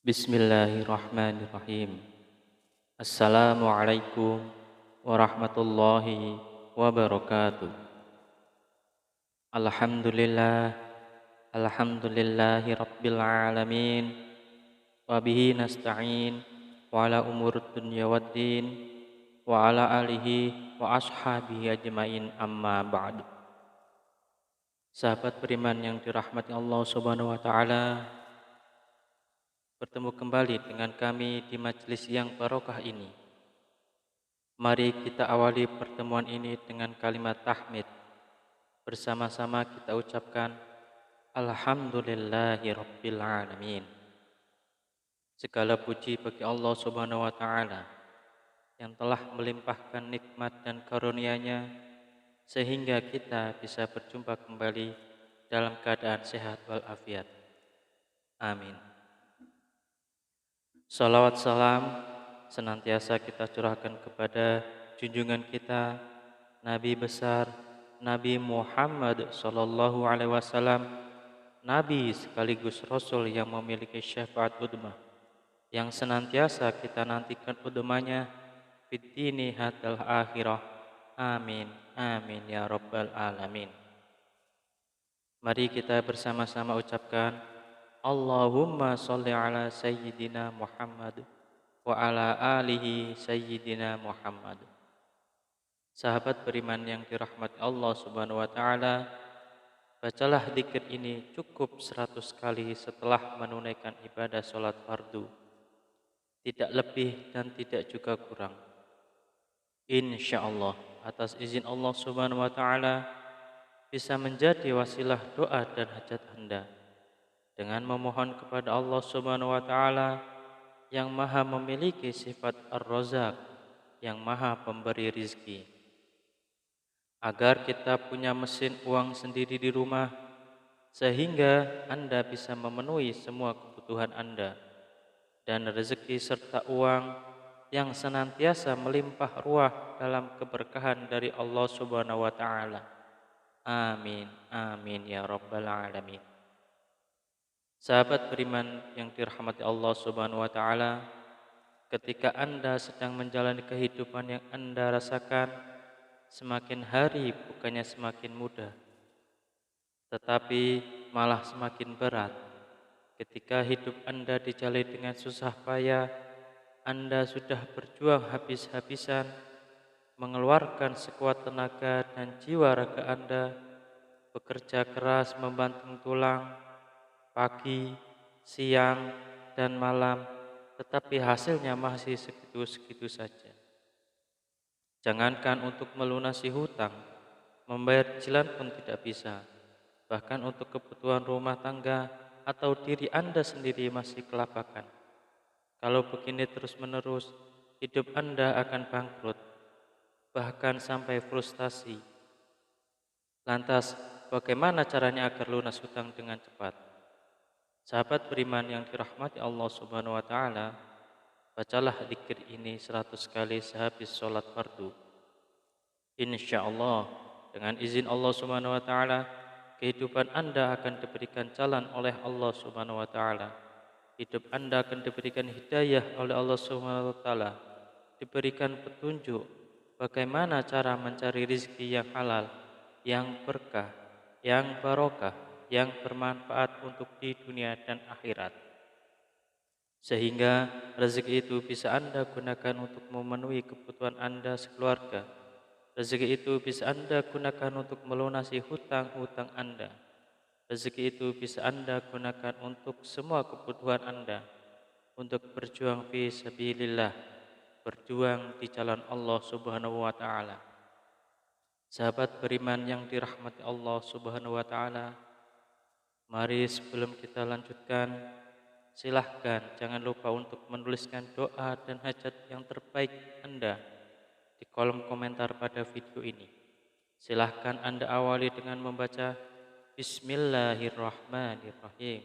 Bismillahirrahmanirrahim. Assalamualaikum warahmatullahi wabarakatuh. Alhamdulillah, alhamdulillahi rabbil alamin. Wabihi nasta'in wa ala umur dunya waddin wa ala alihi wa ashabihi ajmain amma ba'du. Sahabat beriman yang dirahmati Allah Subhanahu wa taala, bertemu kembali dengan kami di majelis yang barokah ini. Mari kita awali pertemuan ini dengan kalimat tahmid. Bersama-sama kita ucapkan Alhamdulillahi Rabbil Alamin. Segala puji bagi Allah Subhanahu wa taala yang telah melimpahkan nikmat dan karunia-Nya sehingga kita bisa berjumpa kembali dalam keadaan sehat walafiat. Amin. Salawat salam senantiasa kita curahkan kepada junjungan kita, Nabi besar, Nabi Muhammad sallallahu alaihi wasallam, Nabi sekaligus Rasul yang memiliki syafaat udmah, yang senantiasa kita nantikan udmahnya fid dini hatal akhirah. Amin, amin ya rabbal alamin. Mari kita bersama-sama ucapkan Allahumma sholli ala sayyidina Muhammad wa ala alihi sayyidina Muhammad. Sahabat beriman yang dirahmati Allah Subhanahu wa taala, bacalah zikir ini cukup 100 kali setelah menunaikan ibadah salat fardu. Tidak lebih dan tidak juga kurang. Insyaallah atas izin Allah Subhanahu wa taala bisa menjadi wasilah doa dan hajat Anda dengan memohon kepada Allah Subhanahu wa taala yang Maha memiliki sifat Ar-Razzaq, yang Maha pemberi rizki, agar kita punya mesin uang sendiri di rumah sehingga Anda bisa memenuhi semua kebutuhan Anda, dan rezeki serta uang yang senantiasa melimpah ruah dalam keberkahan dari Allah Subhanahu wa taala. Amin, amin ya rabbal alamin. Sahabat beriman yang dirahmati Allah Subhanahu wa taala, ketika Anda sedang menjalani kehidupan yang Anda rasakan, semakin hari bukannya semakin mudah, tetapi malah semakin berat. Ketika hidup Anda dijalani dengan susah payah, Anda sudah berjuang habis-habisan, mengeluarkan sekuat tenaga dan jiwa raga Anda, bekerja keras membanting tulang, pagi, siang, dan malam, tetapi hasilnya masih segitu-segitu saja. Jangankan untuk melunasi hutang, membayar cicilan pun tidak bisa. Bahkan untuk kebutuhan rumah tangga atau diri Anda sendiri masih kelabakan. Kalau begini terus-menerus, hidup Anda akan bangkrut, bahkan sampai frustasi. Lantas, bagaimana caranya agar lunas hutang dengan cepat? Sahabat beriman yang dirahmati Allah Subhanahu wa taala, bacalah zikir ini 100 kali sehabis sholat fardu. Insyaallah dengan izin Allah Subhanahu wa taala, kehidupan Anda akan diberikan jalan oleh Allah Subhanahu wa taala. Hidup Anda akan diberikan hidayah oleh Allah Subhanahu wa taala, diberikan petunjuk bagaimana cara mencari rezeki yang halal, yang berkah, yang barokah, yang bermanfaat untuk di dunia dan akhirat. Sehingga rezeki itu bisa Anda gunakan untuk memenuhi kebutuhan Anda sekeluarga. Rezeki itu bisa Anda gunakan untuk melunasi hutang-hutang Anda. Rezeki itu bisa Anda gunakan untuk semua kebutuhan Anda, untuk berjuang fi sabilillah, berjuang di jalan Allah Subhanahu wa taala. Sahabat beriman yang dirahmati Allah Subhanahu wa taala, mari sebelum kita lanjutkan, silahkan jangan lupa untuk menuliskan doa dan hajat yang terbaik Anda di kolom komentar pada video ini. Silahkan Anda awali dengan membaca Bismillahirrahmanirrahim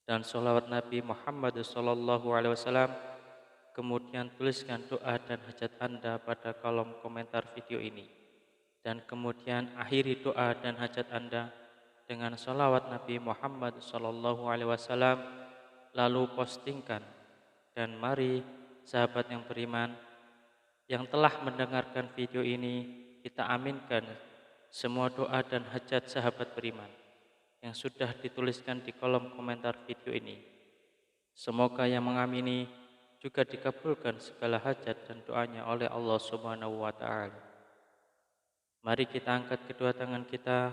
dan sholawat Nabi Muhammad SAW. Kemudian tuliskan doa dan hajat Anda pada kolom komentar video ini, dan kemudian akhiri doa dan hajat Anda dengan sholawat Nabi Muhammad SAW lalu postingkan. Dan mari sahabat yang beriman yang telah mendengarkan video ini, kita aminkan semua doa dan hajat sahabat beriman yang sudah dituliskan di kolom komentar video ini. Semoga yang mengamini juga dikabulkan segala hajat dan doanya oleh Allah Subhanahu wa taala. Mari kita angkat kedua tangan kita,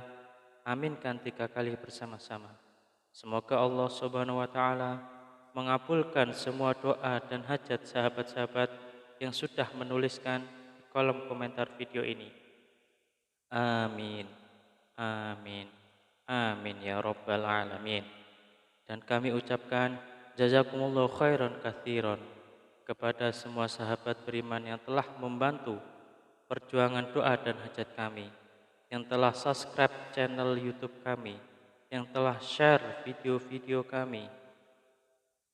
aminkan 3 kali bersama-sama. Semoga Allah Subhanahu wa taala mengabulkan semua doa dan hajat sahabat-sahabat yang sudah menuliskan di kolom komentar video ini. Amin. Amin. Amin ya rabbal alamin. Dan kami ucapkan jazakumullahu khairan katsiran kepada semua sahabat beriman yang telah membantu perjuangan doa dan hajat kami, yang telah subscribe channel YouTube kami, yang telah share video-video kami.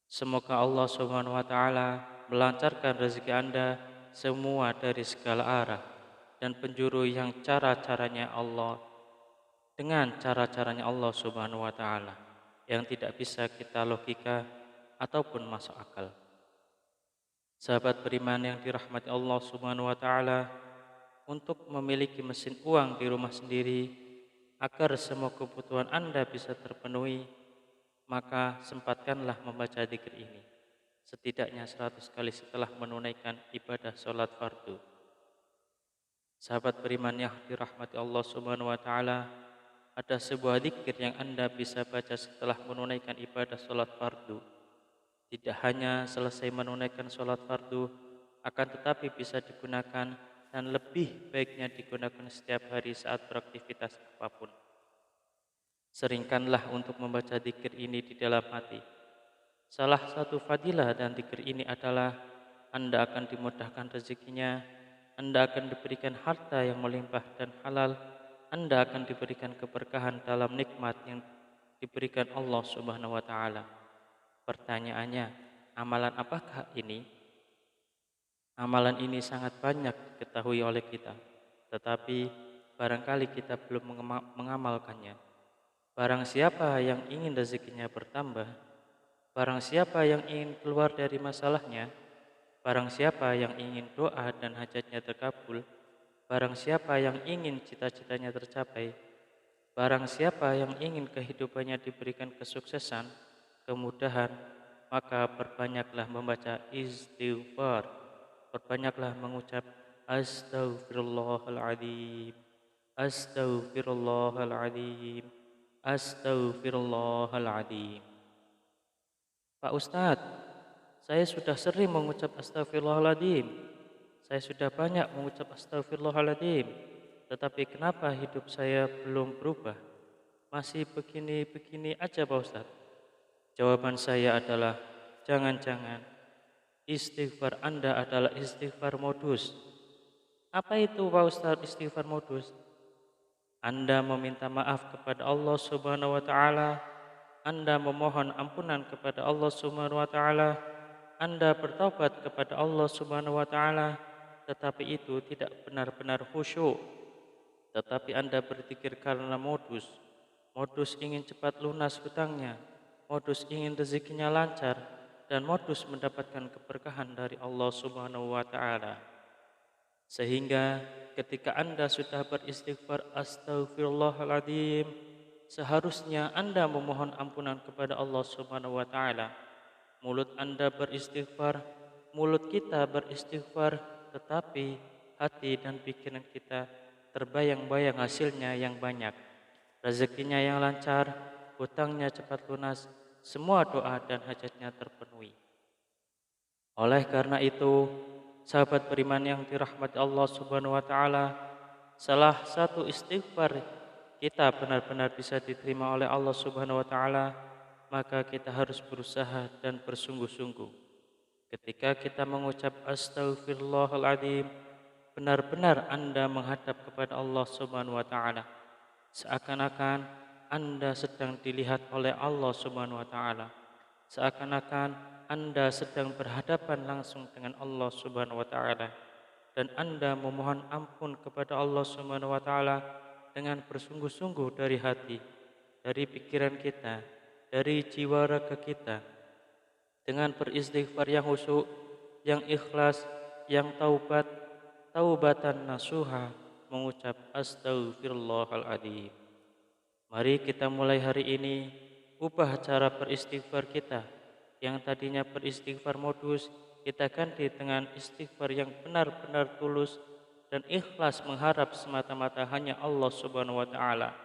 Semoga Allah Subhanahu wa taala melancarkan rezeki Anda semua dari segala arah dan penjuru yang cara-caranya Allah dengan cara-caranya Allah Subhanahu wa taala yang tidak bisa kita logika ataupun masuk akal. Sahabat beriman yang dirahmati Allah Subhanahu wa taala, untuk memiliki mesin uang di rumah sendiri agar semua kebutuhan Anda bisa terpenuhi, maka sempatkanlah membaca dzikir ini setidaknya 100 kali setelah menunaikan ibadah sholat fardu. Sahabat beriman yang dirahmati Allah Subhanahu wa taala, ada sebuah dzikir yang Anda bisa baca setelah menunaikan ibadah sholat fardu. Tidak hanya selesai menunaikan sholat fardu, akan tetapi bisa digunakan dan lebih baiknya digunakan setiap hari saat beraktivitas apapun. Seringkanlah untuk membaca dzikir ini di dalam hati. Salah satu fadilah dan dzikir ini adalah Anda akan dimudahkan rezekinya, Anda akan diberikan harta yang melimpah dan halal, Anda akan diberikan keberkahan dalam nikmat yang diberikan Allah Subhanahu wa taala. Pertanyaannya, amalan apakah ini? Amalan ini sangat banyak diketahui oleh kita, tetapi barangkali kita belum mengamalkannya. Barang siapa yang ingin rezekinya bertambah, barang siapa yang ingin keluar dari masalahnya, barang siapa yang ingin doa dan hajatnya terkabul, barang siapa yang ingin cita-citanya tercapai, barang siapa yang ingin kehidupannya diberikan kesuksesan, kemudahan, maka perbanyaklah membaca istighfar, perbanyaklah mengucap astaghfirullahaladzim, astaghfirullahaladzim, astaghfirullahaladzim. Pak Ustadz, saya sudah sering mengucap astaghfirullahaladzim, saya sudah banyak mengucap astaghfirullahaladzim, tetapi kenapa hidup saya belum berubah? Masih begini-begini aja Pak Ustadz. Jawaban saya adalah, jangan-jangan istighfar Anda adalah istighfar modus. Apa itu Pak Ustadz istighfar modus? Anda meminta maaf kepada Allah Subhanahu wa taala, Anda memohon ampunan kepada Allah Subhanahu wa taala, Anda bertaubat kepada Allah Subhanahu wa taala, tetapi itu tidak benar-benar khusyuk. Tetapi Anda berzikir karena modus. Modus ingin cepat lunas hutangnya, modus ingin rezekinya lancar, dan modus mendapatkan keberkahan dari Allah Subhanahu wa taala. Sehingga ketika Anda sudah beristighfar astaghfirullahaladzim, seharusnya Anda memohon ampunan kepada Allah Subhanahu wa taala. Mulut Anda beristighfar, mulut kita beristighfar, tetapi hati dan pikiran kita terbayang-bayang hasilnya yang banyak, rezekinya yang lancar, hutangnya cepat lunas, semua doa dan hajatnya terpenuhi. Oleh karena itu, sahabat beriman yang dirahmati Allah Subhanahu wa taala, salah satu istighfar kita benar-benar bisa diterima oleh Allah Subhanahu wa taala, maka kita harus berusaha dan bersungguh-sungguh. Ketika kita mengucap astaghfirullahaladzim, benar-benar Anda menghadap kepada Allah Subhanahu wa taala, seakan-akan Anda sedang dilihat oleh Allah Subhanahu wa taala, seakan-akan Anda sedang berhadapan langsung dengan Allah Subhanahu wa taala, dan Anda memohon ampun kepada Allah Subhanahu wa taala dengan bersungguh-sungguh dari hati, dari pikiran kita, dari jiwa raga kita. dengan beristighfar yang khusyuk, yang ikhlas, yang taubatan nasuha, mengucap astaghfirullahaladzim. Mari kita mulai hari ini ubah cara beristighfar kita. Yang tadinya beristighfar modus, kita ganti dengan istighfar yang benar-benar tulus dan ikhlas mengharap semata-mata hanya Allah Subhanahu wa taala.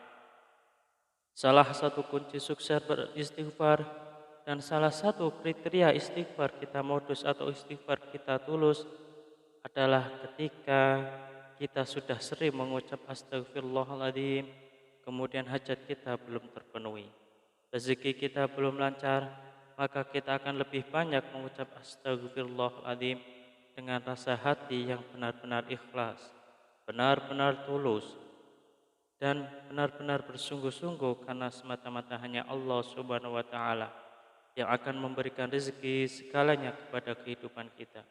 Salah satu kunci sukses beristighfar dan salah satu kriteria istighfar kita modus atau istighfar kita tulus adalah ketika kita sudah sering mengucap astagfirullahaladzim, kemudian hajat kita belum terpenuhi, rezeki kita belum lancar, maka kita akan lebih banyak mengucap astagfirullahaladzim dengan rasa hati yang benar-benar ikhlas, benar-benar tulus, dan benar-benar bersungguh-sungguh karena semata-mata hanya Allah Subhanahu wa taala yang akan memberikan rezeki segalanya kepada kehidupan kita.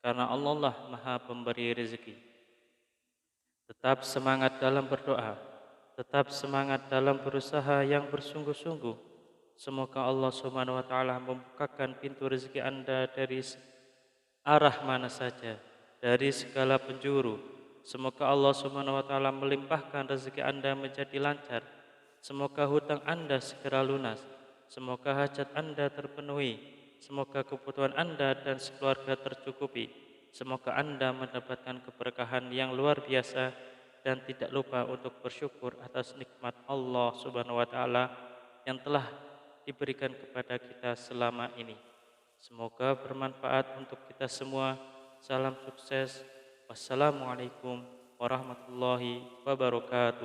Karena Allah lah Maha Pemberi rezeki. Tetap semangat dalam berdoa, tetap semangat dalam berusaha yang bersungguh-sungguh. Semoga Allah Subhanahu wa taala membukakan pintu rezeki Anda dari arah mana saja, dari segala penjuru. Semoga Allah Subhanahu wa taala melimpahkan rezeki Anda menjadi lancar. Semoga hutang Anda segera lunas. Semoga hajat Anda terpenuhi. Semoga kebutuhan Anda dan sekeluarga tercukupi. Semoga Anda mendapatkan keberkahan yang luar biasa dan tidak lupa untuk bersyukur atas nikmat Allah Subhanahu wa taala yang telah diberikan kepada kita selama ini. Semoga bermanfaat untuk kita semua. Salam sukses. Wassalamualaikum warahmatullahi wabarakatuh.